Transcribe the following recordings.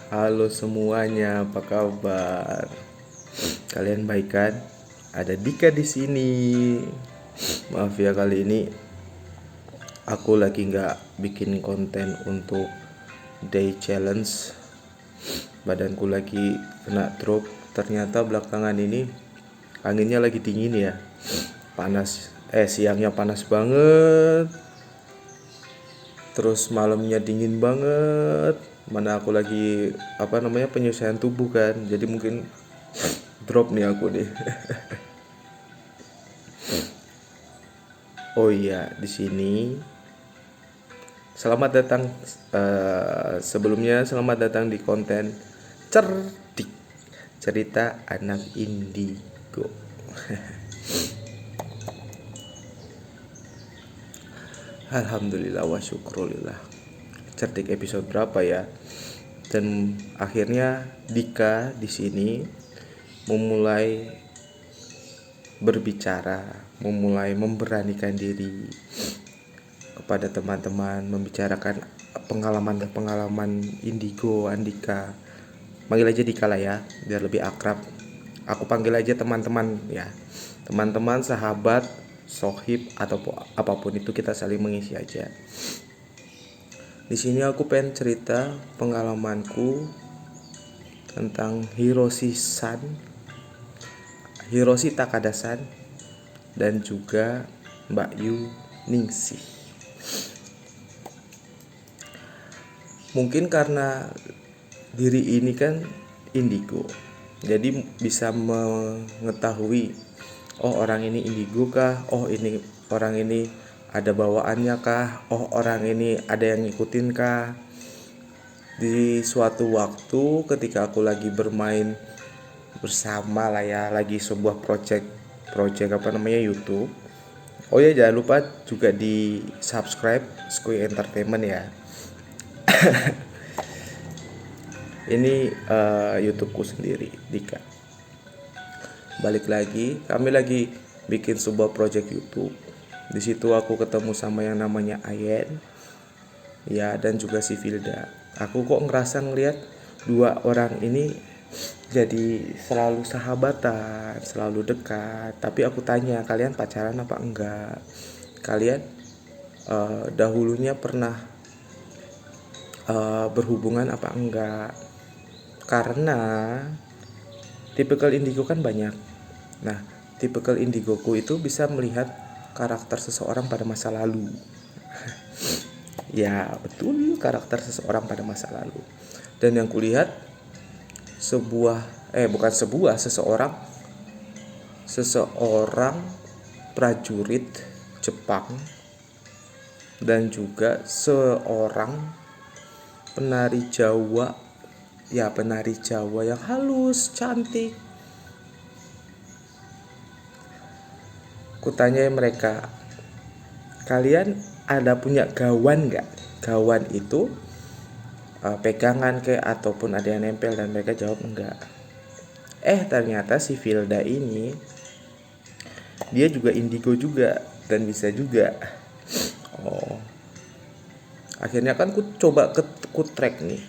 Halo semuanya, apa kabar? Kalian baik kan? Ada Dika di sini. Maaf ya, kali ini aku lagi nggak bikin konten untuk day challenge. Badanku lagi kena drop. Ternyata belakangan ini anginnya lagi dingin ya. Panas. Siangnya panas banget. Terus malamnya dingin banget. Mana aku lagi penyesuaian tubuh kan. Jadi mungkin drop nih aku nih. Oh iya, di sini selamat datang, sebelumnya selamat datang di konten cerdik cerita anak indigo. Alhamdulillah wa syukrulillah. Cerdik episode berapa ya? Dan akhirnya Dika di sini memulai berbicara, memulai memberanikan diri kepada teman-teman, membicarakan pengalaman indigo Andika. Panggil aja Dika lah ya, biar lebih akrab. Aku panggil aja teman-teman ya. Teman-teman, sahabat, sohib atau apapun itu, kita saling mengisi aja. Di sini aku pengen cerita pengalamanku tentang Hiroshi Takada-san dan juga Mbak Yu Ningsih. Mungkin karena diri ini kan indigo, jadi bisa mengetahui, oh orang ini indigo kah, oh ini orang ini ada bawaannya kah, oh orang ini ada yang ngikutin kah. Di suatu waktu ketika aku lagi bermain bersama lah ya, lagi sebuah project YouTube. Oh ya, jangan lupa juga di subscribe Skuy Entertainment ya. Ini YouTubeku sendiri, Dika. Balik lagi, kami lagi bikin sebuah project YouTube. Di situ aku ketemu sama yang namanya Ayen, ya, dan juga si Vilda. Aku kok ngerasa ngeliat dua orang ini jadi selalu sahabatan, selalu dekat. Tapi aku tanya, kalian pacaran apa enggak? Kalian dahulunya pernah berhubungan apa enggak? Karena tipikal indigo kan banyak. Nah, tipikal indigoku itu bisa melihat karakter seseorang pada masa lalu. Ya, betul, karakter seseorang pada masa lalu. Dan yang kulihat seseorang prajurit Jepang dan juga seorang penari Jawa yang halus, cantik. Kutanya mereka, kalian ada punya gawan nggak? Gawan itu pegangan kayak ataupun ada yang nempel, dan mereka jawab enggak. Ternyata si Vilda ini dia juga indigo juga dan bisa juga. Akhirnya kan ku coba ku track nih.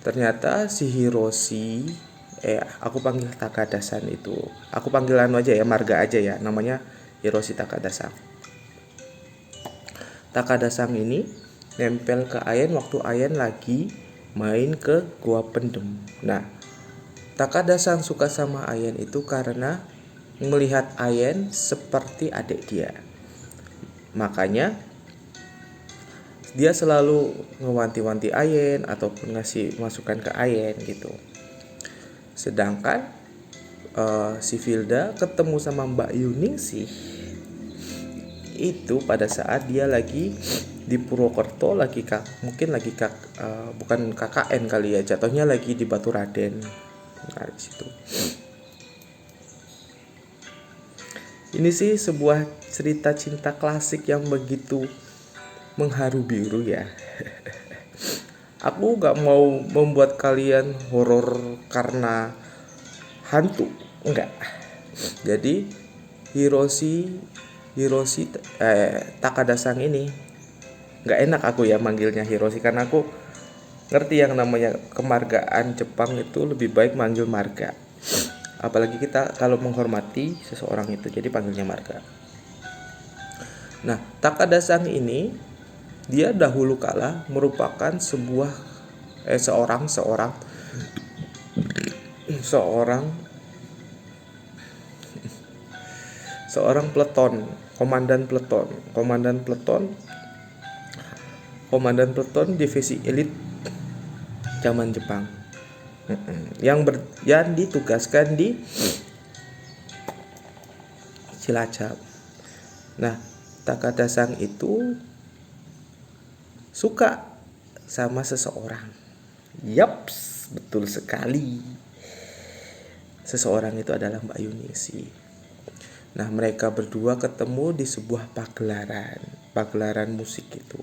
Ternyata si Hiroshi, aku panggil Takada-san itu, aku panggil aja ya, marga aja ya, namanya Hiroshi Takada-san. Takada-san ini nempel ke Ayen waktu Ayen lagi main ke Gua Pendem. Nah, Takada-san suka sama Ayen itu karena melihat Ayen seperti adik dia. Makanya dia selalu ngewanti-wanti Ayen ataupun ngasih masukan ke Ayen gitu. Sedangkan si Vilda ketemu sama Mbak Yu Ningsih itu pada saat dia lagi di Purwokerto, bukan KKN kali ya, jatuhnya lagi di Baturaden. Nah, di situ. Ini sih sebuah cerita cinta klasik yang begitu mengharu biru ya. Aku gak mau membuat kalian horor karena hantu, enggak. Jadi Hiroshi Takada-san ini, gak enak aku ya manggilnya Hiroshi karena aku Ngerti yang namanya kemargaan Jepang itu lebih baik manggil marga. Apalagi kita kalau menghormati seseorang itu, jadi panggilnya marga. Nah, Takada Sang ini dia dahulu kala merupakan seorang peleton, komandan peleton divisi elit zaman Jepang. Yang ditugaskan di Cilacap. Nah, Takada Sang itu suka sama seseorang. Yaps, betul sekali. Seseorang itu adalah Mbak Yuningsi. Nah, mereka berdua ketemu di sebuah pagelaran musik itu.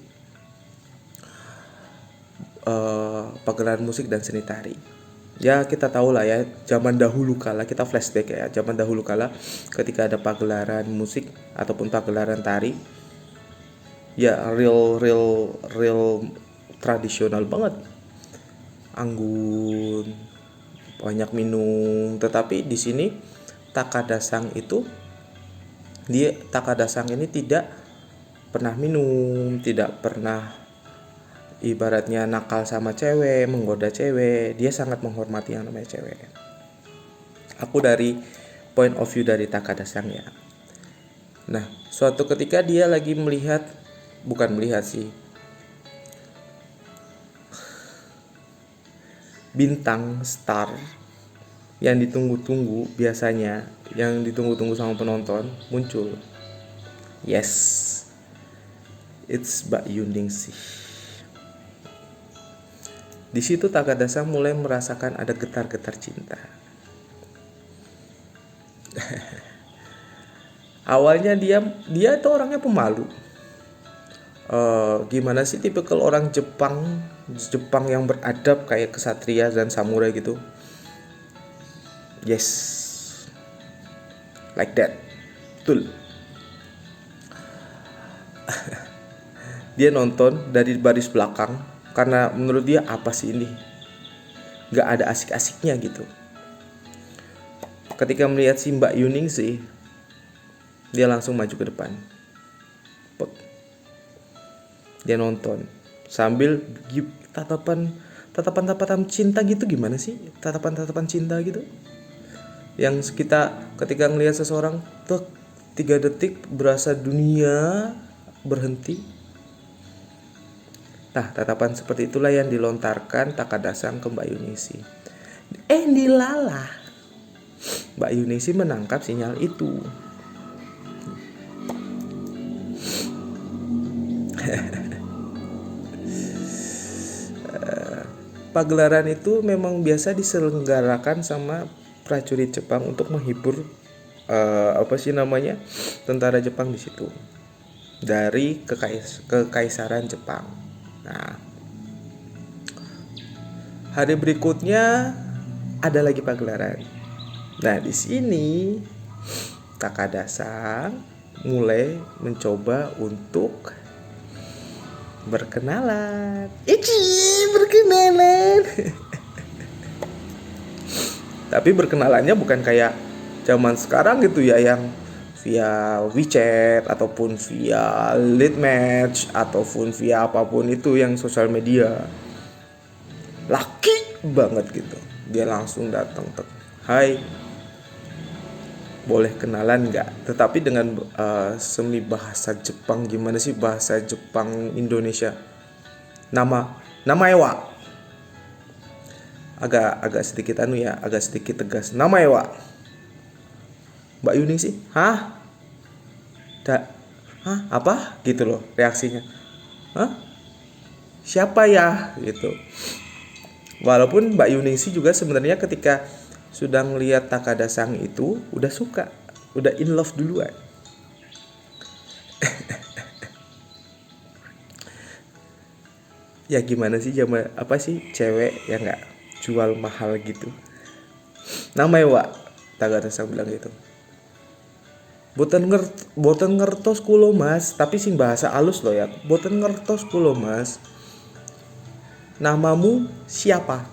Pagelaran musik dan seni tari. Ya, kita tahu lah ya, zaman dahulu kala, kita flashback ya, zaman dahulu kala ketika ada pagelaran musik ataupun pagelaran tari, ya real tradisional banget. Anggun, banyak minum, tetapi di sini Takada Sang ini tidak pernah minum, tidak pernah ibaratnya nakal sama cewek, menggoda cewek. Dia sangat menghormati yang namanya cewek. Aku dari point of view dari Takada Sang ya. Nah, suatu ketika dia lagi bukan melihat sih, bintang star yang ditunggu-tunggu biasanya, yang ditunggu-tunggu sama penonton muncul. Yes, it's Mbak Yuningsih. Di situ Takada Sang mulai merasakan ada getar-getar cinta. Awalnya dia tuh orangnya pemalu. Gimana sih tipikal orang Jepang yang beradab kayak kesatria dan samurai gitu. Yes, like that. Betul. Dia nonton dari baris belakang karena menurut dia apa sih ini, gak ada asik-asiknya gitu. Ketika melihat si Mbak Yuningsih, dia langsung maju ke depan. Dia nonton sambil tatapan cinta gitu. Gimana sih tatapan cinta gitu, yang kita ketika melihat seseorang 3 detik berasa dunia berhenti. Nah, tatapan seperti itulah yang dilontarkan Takada Sang ke Mbak Yuningsih. Dilalah, Mbak Yuningsih menangkap sinyal itu. Pagelaran itu memang biasa diselenggarakan sama prajurit Jepang untuk menghibur tentara Jepang di situ dari kekaisaran Jepang. Nah, hari berikutnya ada lagi pagelaran. Nah, di sini Takada Sang mulai mencoba untuk berkenalan. Berkenalan. Tapi berkenalannya bukan kayak zaman sekarang gitu ya, yang via WeChat ataupun via lead match ataupun via apapun itu yang sosial media. Laki banget gitu. Dia langsung datang, hai, boleh kenalan nggak? Tetapi dengan semi bahasa Jepang. Gimana sih bahasa Jepang Indonesia? Nama Ewa. Agak sedikit agak sedikit tegas. Nama Ewa. Mbak Yuningsih, hah? Apa? Gitu loh reaksinya. Hah? Siapa ya? Gitu. Walaupun Mbak Yuningsih juga sebenarnya ketika sudah melihat Takada Sang itu udah suka, udah in love duluan. Ya gimana sih cewek yang nggak jual mahal gitu. Namanya Wak, Takada Sang bilang gitu. Boten ngertos kulo mas, tapi sing bahasa alus loh ya. Boten ngertos kulo mas. namamu siapa?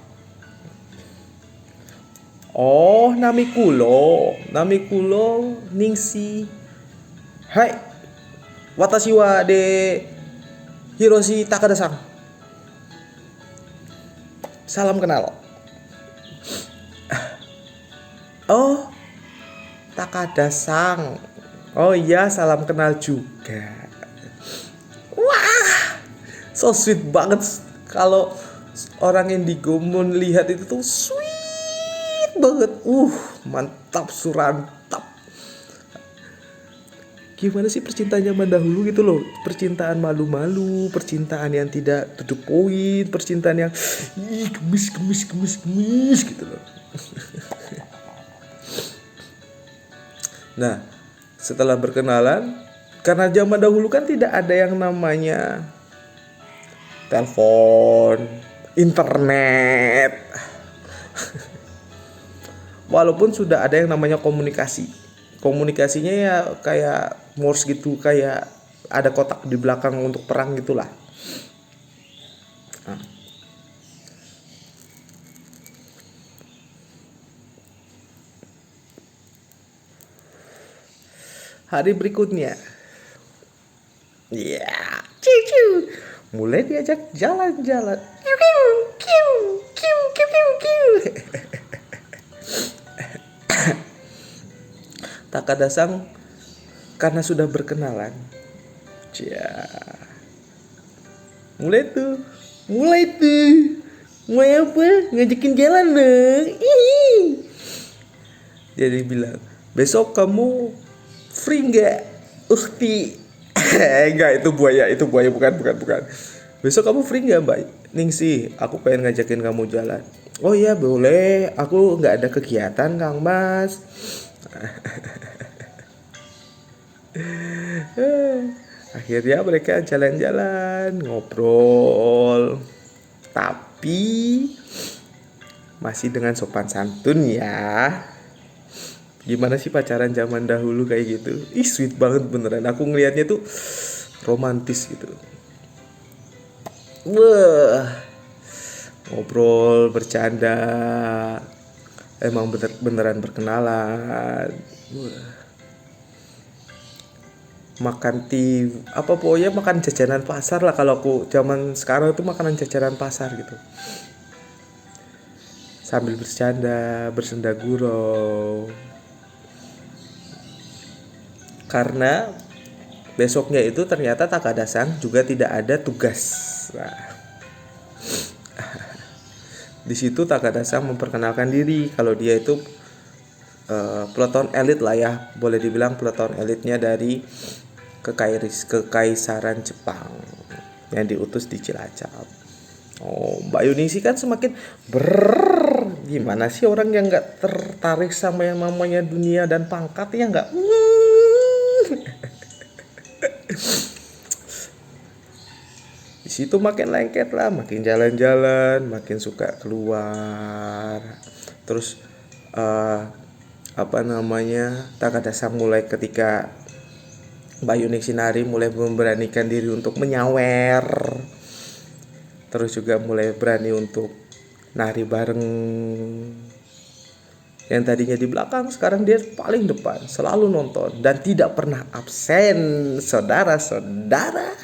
Oh, nami kulo Ningsi. Hai, watashi wa de Hiroshi Takada-san. Salam kenal. Oh, Takada-san. Oh iya, salam kenal juga. Wah, so sweet banget. Kalau orang Indigo lihat itu tuh sweet banget. Mantap surantap. Gimana sih percintaan zaman dahulu gitu loh. Percintaan malu-malu, percintaan yang tidak to the point, percintaan yang gemes gitu loh. Nah, setelah berkenalan, karena zaman dahulu kan tidak ada yang namanya telepon, internet. Walaupun sudah ada yang namanya komunikasi. Komunikasinya ya kayak Morse gitu, kayak ada kotak di belakang untuk perang gitulah. Nah. Hari berikutnya, mulai diajak jalan-jalan. Takada-san karena sudah berkenalan, mulai apa? Ngajakin jalan dong. Jadi bilang, besok kamu free nggak? Ukti. Enggak, itu buaya bukan. Besok kamu free nggak, Mbak Ningsi? Aku pengen ngajakin kamu jalan. Oh iya boleh, aku nggak ada kegiatan Kang Mas. Akhirnya mereka jalan-jalan, ngobrol, tapi masih dengan sopan santun ya. Gimana sih pacaran zaman dahulu kayak gitu? Sweet banget beneran. Aku ngelihatnya tuh romantis gitu. Wah, ngobrol, bercanda, emang beneran berkenalan. Wah. Makan pokoknya makan jajanan pasar lah. Kalau aku zaman sekarang itu makanan jajanan pasar gitu. Sambil bercanda, bersenda gurau. Karena besoknya itu ternyata Takada-san juga tidak ada tugas. Nah, di situ Takada-san memperkenalkan diri kalau dia itu peleton elit lah ya, boleh dibilang peleton elitnya dari Kekaisaran Jepang yang diutus di Cilacap. Oh, Mbak Yuni sih kan semakin gimana sih orang yang nggak tertarik sama yang namanya dunia dan pangkat ya nggak? Di situ makin lengket lah, makin jalan-jalan, makin suka keluar. Terus Takada-san mulai ketika Mbak Yuni Sinari mulai memberanikan diri untuk menyawer. Terus juga mulai berani untuk nari bareng. Yang tadinya di belakang sekarang dia paling depan, selalu nonton dan tidak pernah absen, saudara-saudara.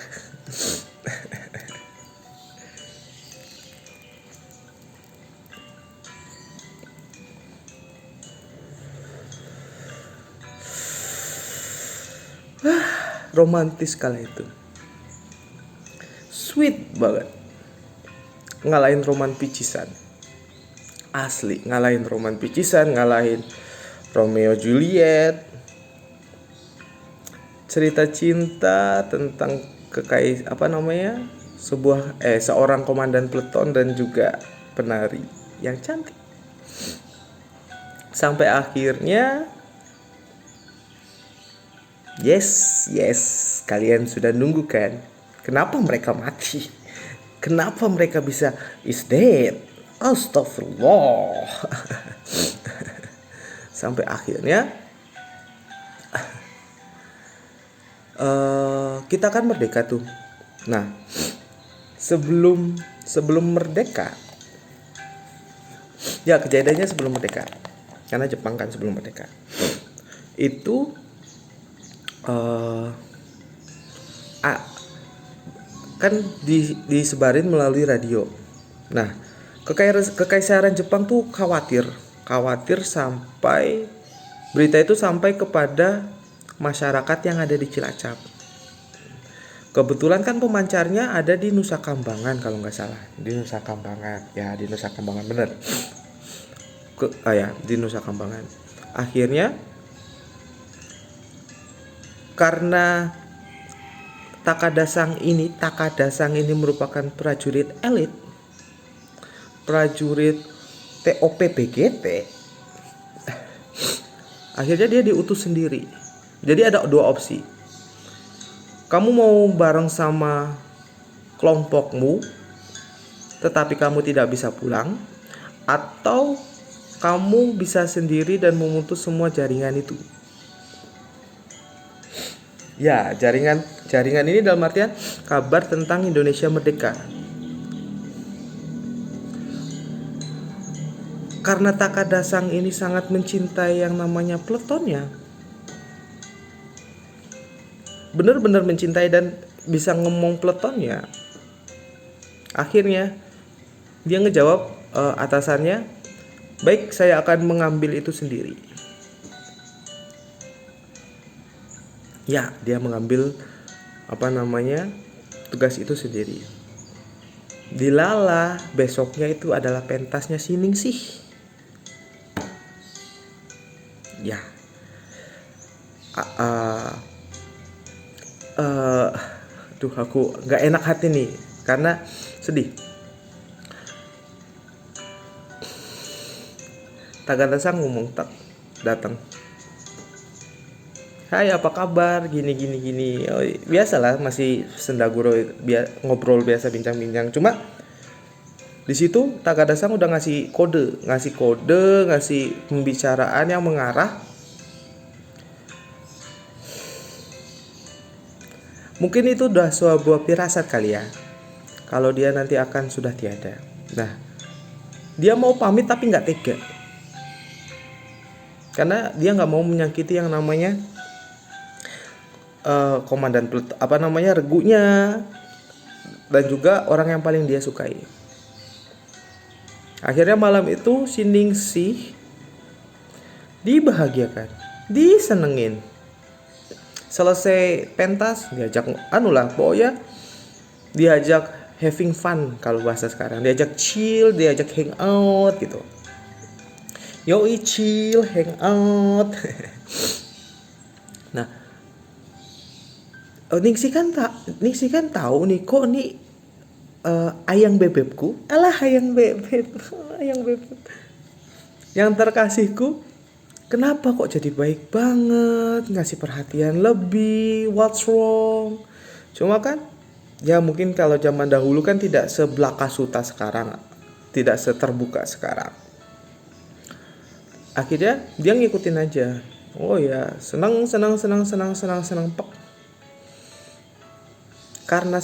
Romantis kala itu, sweet banget, ngalahin roman picisan, asli ngalahin roman picisan, ngalahin Romeo Juliet, cerita cinta tentang seorang komandan peleton dan juga penari yang cantik. Sampai akhirnya yes, kalian sudah nunggu kan? Kenapa mereka mati? Kenapa mereka bisa is dead? Astagfirullah. Sampai akhirnya kita kan merdeka tuh. Nah, sebelum sebelum merdeka. Ya, kejadiannya sebelum merdeka. Karena Jepang kan sebelum merdeka. Itu kan disebarin melalui radio. Nah, kekaisaran Jepang tuh khawatir sampai berita itu sampai kepada masyarakat yang ada di Cilacap. Kebetulan kan pemancarnya ada di Nusa Kambangan kalau nggak salah, di Nusa Kambangan bener. Di Nusa Kambangan. Akhirnya karena Takada Sang ini merupakan prajurit elit, prajurit TOP-BGT. Akhirnya dia diutus sendiri. Jadi ada dua opsi. Kamu mau bareng sama kelompokmu, tetapi kamu tidak bisa pulang, atau kamu bisa sendiri dan memutus semua jaringan itu. Ya, jaringan ini dalam artian kabar tentang Indonesia merdeka. Karena Takada Sang ini sangat mencintai yang namanya peletonnya, benar-benar mencintai dan bisa ngomong peletonnya. Akhirnya dia ngejawab atasannya, baik, saya akan mengambil itu sendiri. Ya, dia mengambil tugas itu sendiri. Dilala besoknya itu adalah pentasnya Siningsih. Ya. Aku nggak enak hati nih karena sedih. Takada Sang ngomong datang. Hai, apa kabar? Gini. Oh, biasalah, masih sendaguro, ngobrol biasa, bincang-bincang. Cuma di situ Takada Sang udah ngasih kode, ngasih pembicaraan yang mengarah. Mungkin itu udah sebuah firasat kali ya, kalau dia nanti akan sudah tiada. Nah, dia mau pamit tapi nggak tega, karena dia nggak mau menyakiti yang namanya komandan regunya, dan juga orang yang paling dia sukai. Akhirnya malam itu Siningsih dibahagiakan, disenengin. Selesai pentas diajak diajak having fun kalau bahasa sekarang, diajak chill, diajak hang out gitu. Yoi, chill, hang out. Nah, Ningsih kan tahu nih, kok nih ayang bebebku, ayang bebeb yang terkasihku, kenapa kok jadi baik banget, ngasih perhatian lebih, what's wrong? Cuma kan ya mungkin kalau zaman dahulu kan tidak sebelakasuta sekarang, tidak seterbuka sekarang. Akhirnya dia ngikutin aja. Oh ya, senang. Karena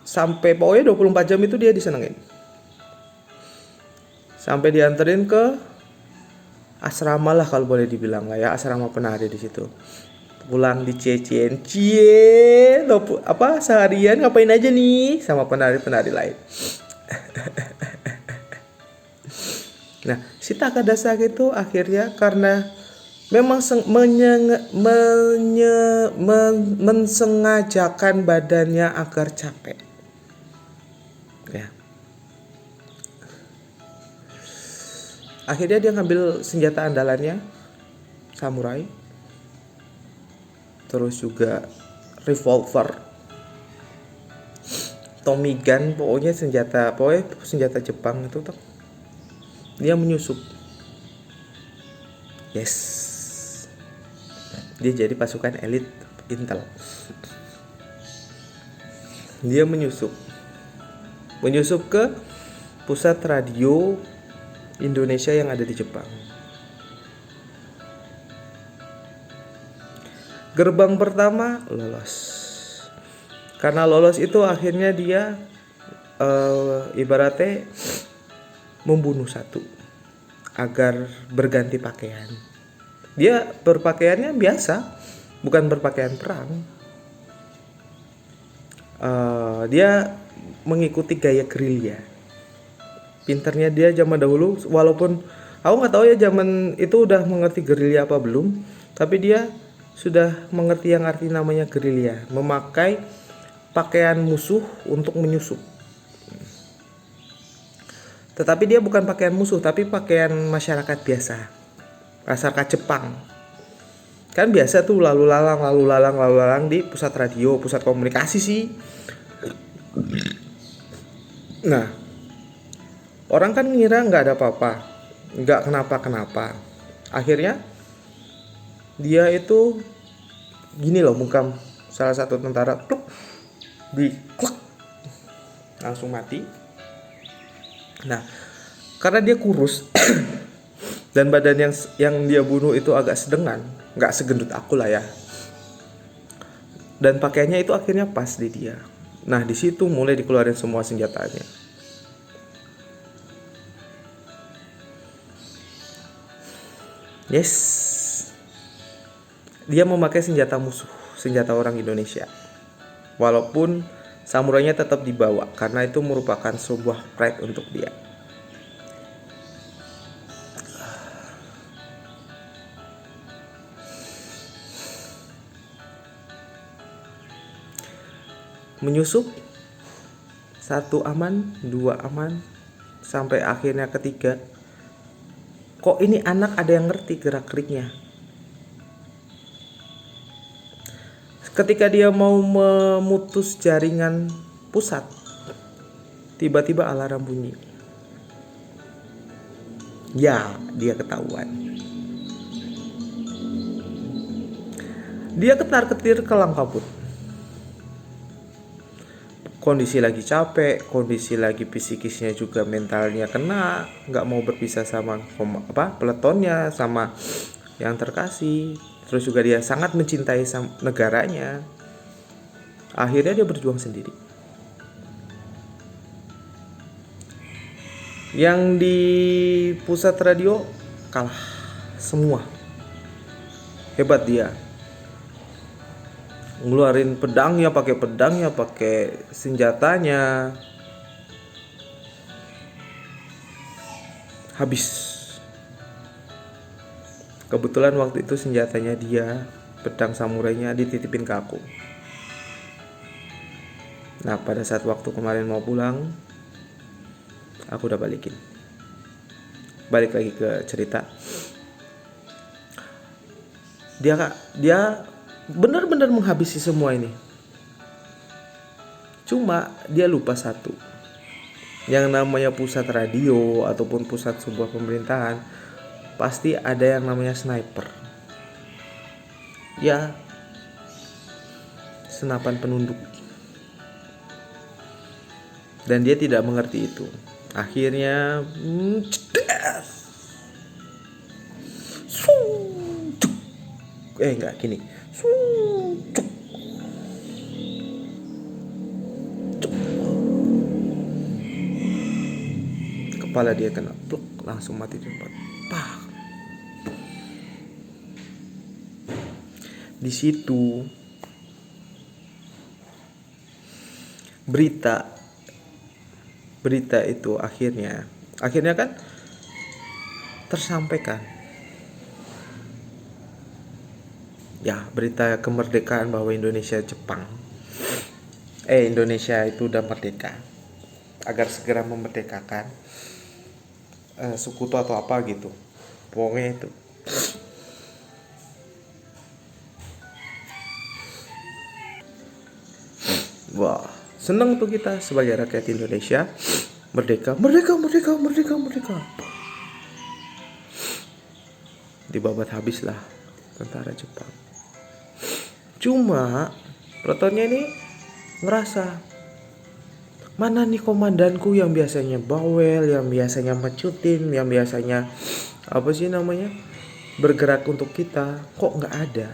sampai pokoknya 24 jam itu dia disenengin. Sampai dianterin ke asrama lah kalau boleh dibilang lah ya, asrama penari di situ. Pulang dicecien, seharian ngapain aja nih sama penari-penari lain. Nah, si Takada Sang itu akhirnya karena memang mensengajakan badannya agar capek. Ya. Akhirnya dia ngambil senjata andalannya, samurai. Terus juga revolver, Tommy gun, pokoknya senjata Jepang itu tuh. Dia menyusup. Yes. Dia jadi pasukan elit Intel. Dia menyusup ke pusat radio Indonesia yang ada di Jepang. Gerbang pertama lolos. Karena lolos itu akhirnya dia ibaratnya membunuh satu agar berganti pakaian. Dia berpakaiannya biasa, bukan berpakaian perang. Dia mengikuti gaya gerilya. Pinternya dia zaman dahulu, walaupun aku nggak tahu ya zaman itu udah mengerti gerilya apa belum, tapi dia sudah mengerti yang arti namanya gerilya, memakai pakaian musuh untuk menyusup. Tetapi dia bukan pakaian musuh, tapi pakaian masyarakat biasa, masyarakat Jepang. Kan biasa tuh lalu lalang di pusat radio, pusat komunikasi sih. Nah, orang kan ngira nggak ada apa-apa, nggak kenapa-kenapa. Akhirnya dia itu gini loh, bungkam salah satu tentara, pluk, di klek, langsung mati. Nah, karena dia kurus dan badan yang dia bunuh itu agak sedengan, nggak segendut aku lah ya. Dan pakaiannya itu akhirnya pas di dia. Nah, di situ mulai dikeluarin semua senjatanya. Yes, dia memakai senjata musuh, senjata orang Indonesia. Walaupun samurainya tetap dibawa, karena itu merupakan sebuah pride untuk dia. Menyusup, 1 aman, 2 aman, sampai akhirnya ketiga. Kok ini anak ada yang ngerti gerak-geriknya. Ketika dia mau memutus jaringan pusat, tiba-tiba alarm bunyi. Ya, dia ketahuan. Dia ketar-ketir kelang kabut. Kondisi lagi capek, kondisi lagi psikisnya juga, mentalnya kena, nggak mau berpisah sama peletonnya, sama yang terkasih. Terus juga dia sangat mencintai negaranya. Akhirnya dia berjuang sendiri. Yang di pusat radio kalah semua. Hebat dia. Ngeluarin pedangnya, pakai senjatanya. Habis. Kebetulan waktu itu senjatanya dia, pedang samurainya, dititipin ke aku. Nah, pada saat waktu kemarin mau pulang, aku udah balikin. Balik lagi ke cerita. Dia benar-benar menghabisi semua ini. Cuma dia lupa satu. Yang namanya pusat radio ataupun pusat sebuah pemerintahan, pasti ada yang namanya sniper. Ya, senapan penunduk. Dan dia tidak mengerti itu. Akhirnya enggak gini. Kepala dia kena pluk, langsung mati di tempat. Pak. Di situ berita itu akhirnya kan tersampaikan. Ya, berita kemerdekaan bahwa Indonesia itu udah merdeka. Agar segera memerdekakan sekutu atau apa gitu. Pokoknya itu. Wah, seneng tuh kita sebagai rakyat Indonesia. Merdeka. Dibabat habislah tentara Jepang. Cuma Protonnya ini ngerasa, mana nih komandanku yang biasanya bawel, yang biasanya mecutin, yang biasanya bergerak untuk kita, kok nggak ada.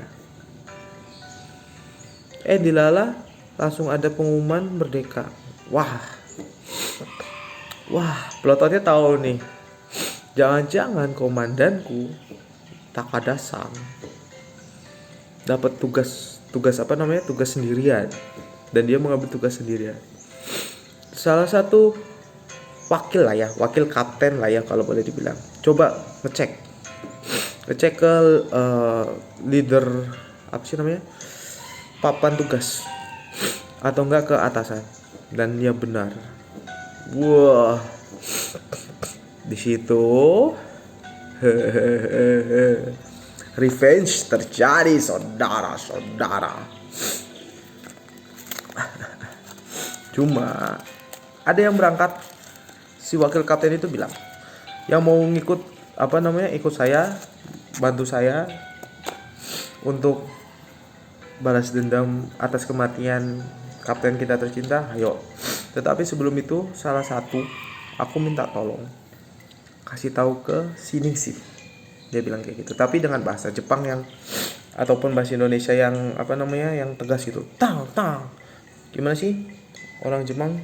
Dilala langsung ada pengumuman merdeka. Wah, pelotonnya tahu nih. Jangan-jangan komandanku Takada Sang dapat tugas sendirian, dan dia mengambil tugas sendirian. Salah satu wakil kapten lah ya kalau boleh dibilang, coba ngecek ke leader papan tugas atau enggak ke atasan, dan dia benar. Wah, di situ revenge terjadi, saudara-saudara. Cuma ada yang berangkat, si wakil kapten itu bilang, yang mau ikut saya, bantu saya untuk balas dendam atas kematian kapten kita tercinta, ayo. Tetapi sebelum itu, salah satu, aku minta tolong kasih tahu ke Ningsih. Dia bilang kayak gitu, tapi dengan bahasa Jepang ataupun bahasa Indonesia yang yang tegas gitu. Tang. Gimana sih orang Jepang?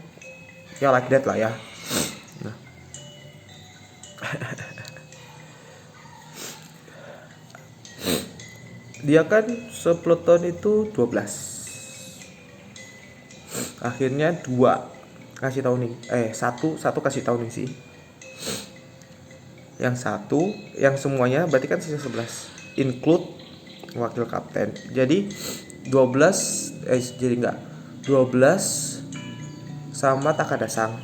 Ya like that lah ya. Nah. Dia kan sepeleton itu 12. Akhirnya 2 kasih tahu satu kasih tahu nih sih. Yang satu, yang semuanya berarti kan sisa 11, include wakil kapten. Jadi 12 sama Takada Sang.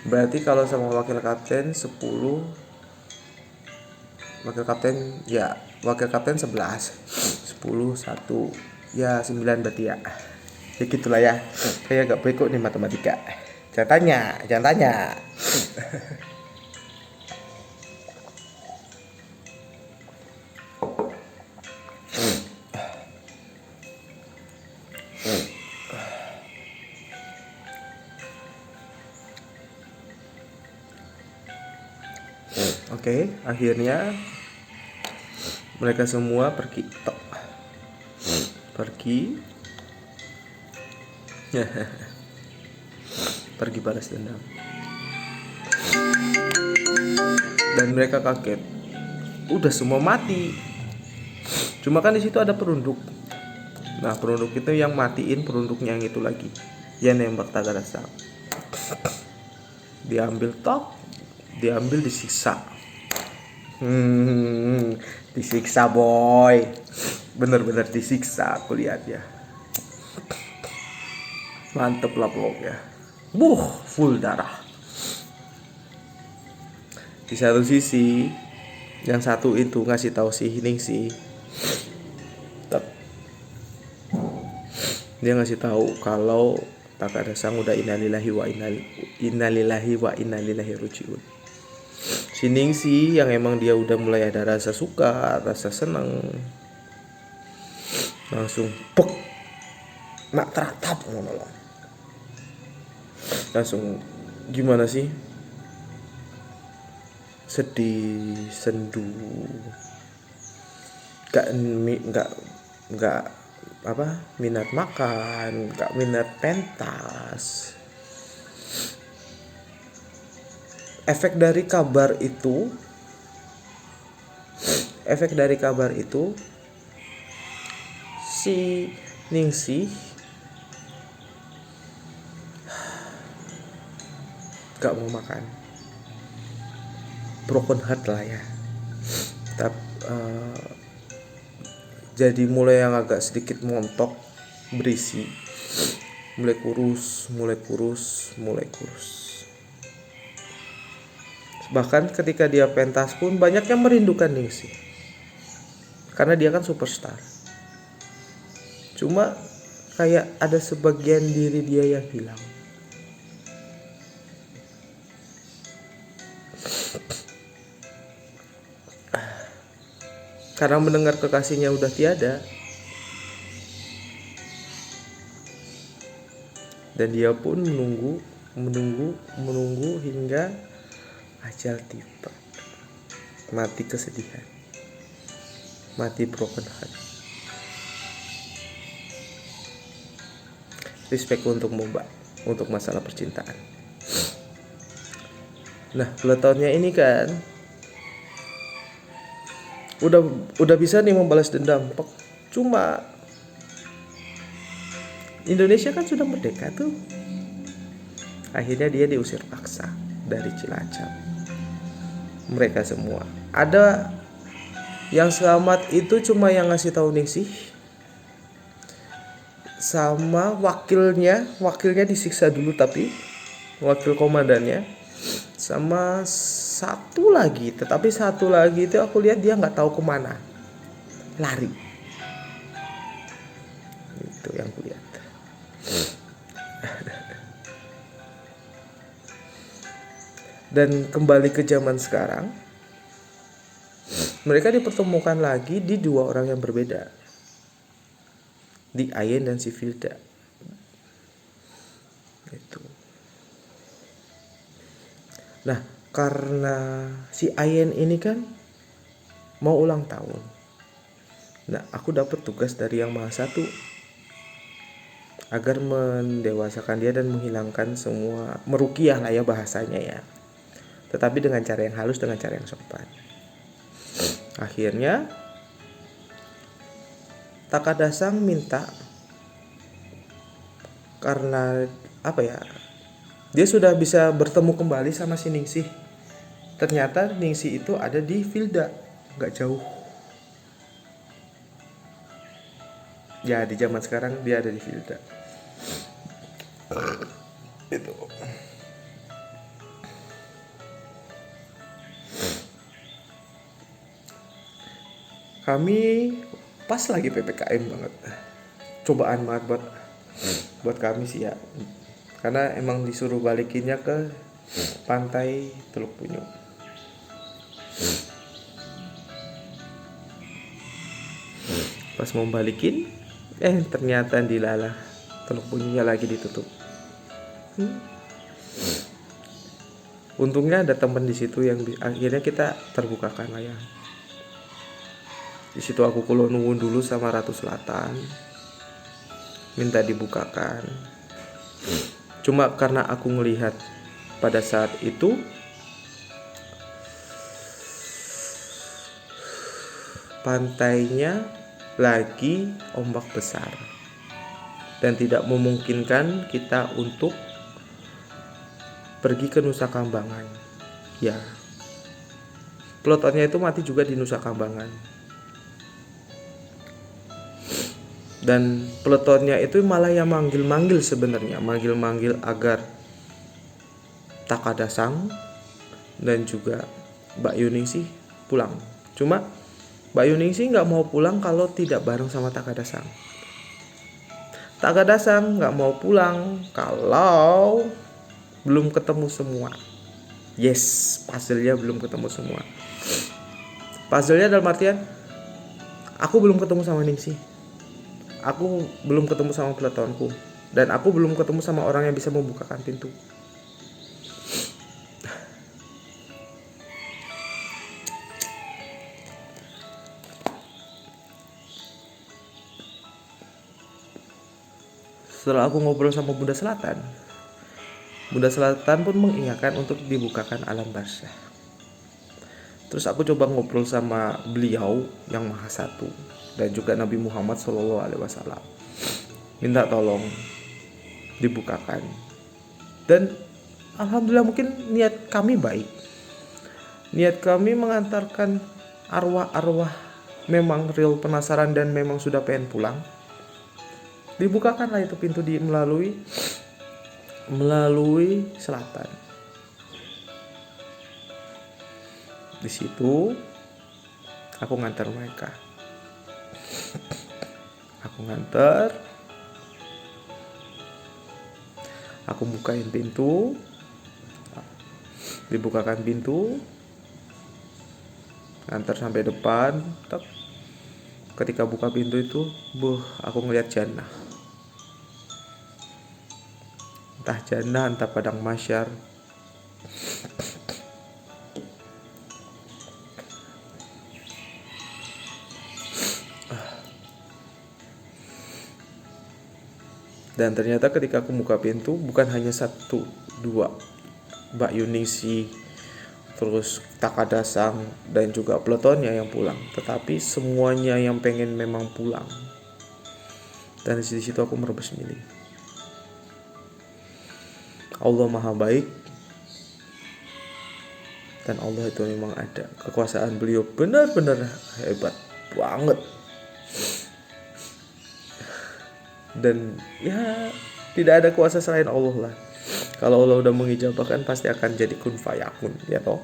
Berarti kalau sama wakil kapten 10, wakil kapten 11, 10 1 ya 9 berarti ya. Ya gitulah ya. Kayak gak bego nih matematika. Jangan tanya. Oke, akhirnya mereka semua pergi balas dendam, dan mereka kaget, udah semua mati. Cuma kan di situ ada perunduk. Nah, perunduk itu yang matiin perunduknya yang itu lagi, yang nembak Takada Sang. Diambil disiksa. Disiksa boy, bener-bener disiksa, aku lihat ya. Mantep lah pokoknya. Full darah. Di satu sisi, yang satu itu ngasih tahu si Ningsih. Dia ngasih tahu kalau Takada Sang udah innalillahi wa inna ilaihi raji'un. Si Ningsih yang emang dia udah mulai ada rasa suka, rasa senang, langsung nak teratap ngono. Langsung gimana sih? Sedih, sendu, gak minat makan, gak minat pentas. Efek dari kabar itu si Ningsih gak mau makan, broken heart lah ya. Jadi mulai yang agak sedikit montok, berisi, mulai kurus. Bahkan ketika dia pentas pun banyak yang merindukan Ningsih, karena dia kan superstar. Cuma kayak ada sebagian diri dia yang hilang. Karena mendengar kekasihnya udah tiada, dan dia pun menunggu hingga ajal tiba, mati kesedihan, mati broken heart. respect untuk Mbak untuk masalah percintaan. Nah, peletonnya ini kan udah bisa nih membalas dendam. Cuma Indonesia kan sudah merdeka tuh. Akhirnya dia diusir paksa dari Cilacap. Mereka semua. Ada yang selamat itu cuma yang ngasih tahu Ningsih sama wakilnya disiksa dulu, tapi wakil komandannya sama satu lagi itu aku lihat dia nggak tahu kemana, lari. Itu yang aku lihat. Dan kembali ke zaman sekarang, mereka dipertemukan lagi di dua orang yang berbeda, di Ayen dan si Filda. Itu. Nah, karena si Ayen ini kan mau ulang tahun. Nah, aku dapat tugas dari Yang Maha Satu agar mendewasakan dia dan menghilangkan semua, meruqyah lah ya bahasanya ya. Tetapi dengan cara yang halus, dengan cara yang sopan. Akhirnya Takadasang minta, karena apa ya, dia sudah bisa bertemu kembali sama si Ningsih. Ternyata Ningsih itu ada di Filda, nggak jauh. Ya, di zaman sekarang dia ada di Filda. Itu. Kami pas lagi PPKM banget. Cobaan banget buat kami sih ya. Karena emang disuruh balikinnya ke pantai Teluk Punyu. Pas mau balikin, ternyata dilalah Teluk Punyunya lagi ditutup. Untungnya ada teman di situ yang akhirnya kita terbukakan lah ya. Di situ aku kulonungun dulu sama Ratu Selatan, minta dibukakan. Cuma karena aku ngelihat pada saat itu pantainya lagi ombak besar dan tidak memungkinkan kita untuk pergi ke Nusa Kambangan. Ya, peletonnya itu mati juga di Nusa Kambangan. Dan peletonnya itu malah yang manggil-manggil sebenarnya, manggil-manggil agar Takadasang dan juga Mbak Yuningsih pulang. Cuma Mbak Yuningsih nggak mau pulang kalau tidak bareng sama Takadasang. Takadasang nggak mau pulang kalau belum ketemu semua. Yes, puzzle-nya belum ketemu semua. Puzzle-nya dalam artian aku belum ketemu sama Ningsih. Aku belum ketemu sama peletonku. Dan aku belum ketemu sama orang yang bisa membukakan pintu. Setelah aku ngobrol sama Bunda Selatan pun mengingatkan untuk dibukakan alam barzah. Terus aku coba ngobrol sama beliau yang Maha Satu dan juga Nabi Muhammad SAW, minta tolong dibukakan. Dan alhamdulillah, mungkin niat kami baik. Niat kami mengantarkan arwah-arwah memang real penasaran dan memang sudah pengen pulang. Dibukakanlah itu pintu melalui selatan. Di situ aku ngantar mereka. Aku bukain pintu. Dibukakan pintu. Ngantar sampai depan. Ketika buka pintu itu, aku ngeliat jannah. Entah jannah, entah padang mahsyar. Dan ternyata ketika aku buka pintu, bukan hanya 1, 2 Mbak Yuningsi, terus Takada Sang, dan juga peletonnya yang pulang, tetapi semuanya yang pengen memang pulang. Dan di situ aku merebus milih. Allah Maha Baik, dan Allah itu memang ada. Kekuasaan beliau benar-benar hebat banget. Dan ya tidak ada kuasa selain Allah lah. Kalau Allah udah mengijabahkan pasti akan jadi kun fayakun, ya toh.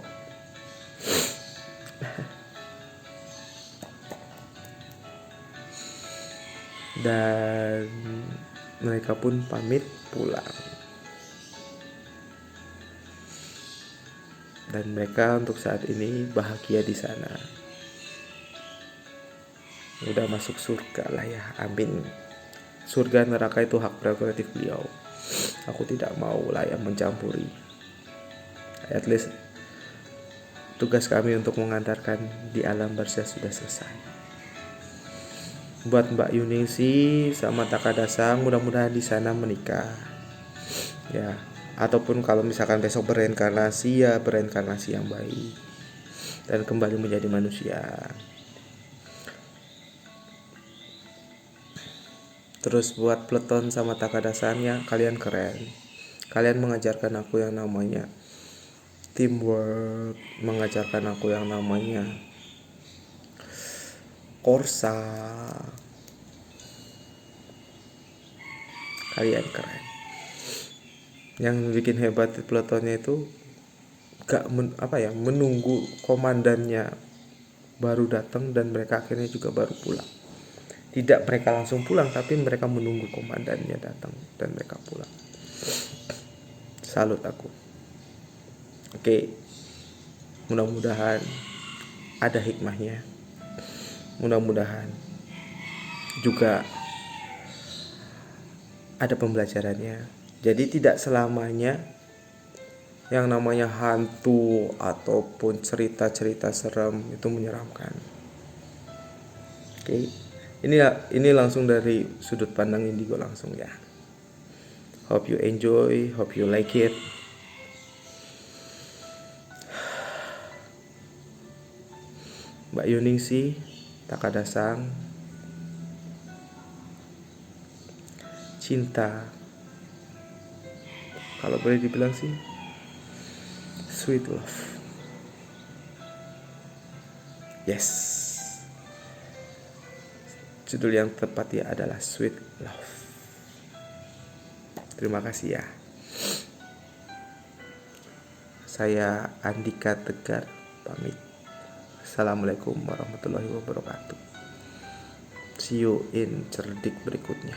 Dan mereka pun pamit pulang. Dan mereka untuk saat ini bahagia di sana. Udah masuk surga lah ya, amin. Surga neraka itu hak prerogatif beliau. Aku tidak mau lah yang mencampuri. At least tugas kami untuk mengantarkan di alam barzah sudah selesai. Buat Mbak Yuningsi sama Takada Sang, mudah-mudahan di sana menikah. Ya, ataupun kalau misalkan besok bereinkarnasi, ya bereinkarnasi yang baik dan kembali menjadi manusia. Terus buat Peleton sama Takada Sang, ya kalian keren. Kalian mengajarkan aku yang namanya teamwork, mengajarkan aku yang namanya korsa. Kalian keren. Yang bikin hebat Peletonnya itu gak menunggu komandannya baru datang dan mereka akhirnya juga baru pulang. Tidak mereka langsung pulang, tapi mereka menunggu komandannya datang dan mereka pulang. Salut aku. Oke, mudah-mudahan ada hikmahnya. Mudah-mudahan juga ada pembelajarannya. Jadi tidak selamanya yang namanya hantu ataupun cerita-cerita serem itu menyeramkan. Oke. Ini langsung dari sudut pandang Indigo langsung ya. Hope you enjoy, hope you like it. Mbak Yuningsi, Takada Sang, cinta, kalau boleh dibilang sih sweet love. Yes, judul yang tepat ya adalah Sweet Love. Terima kasih ya. Saya Andika Tegar pamit. Assalamualaikum warahmatullahi wabarakatuh. See you in cerdik berikutnya.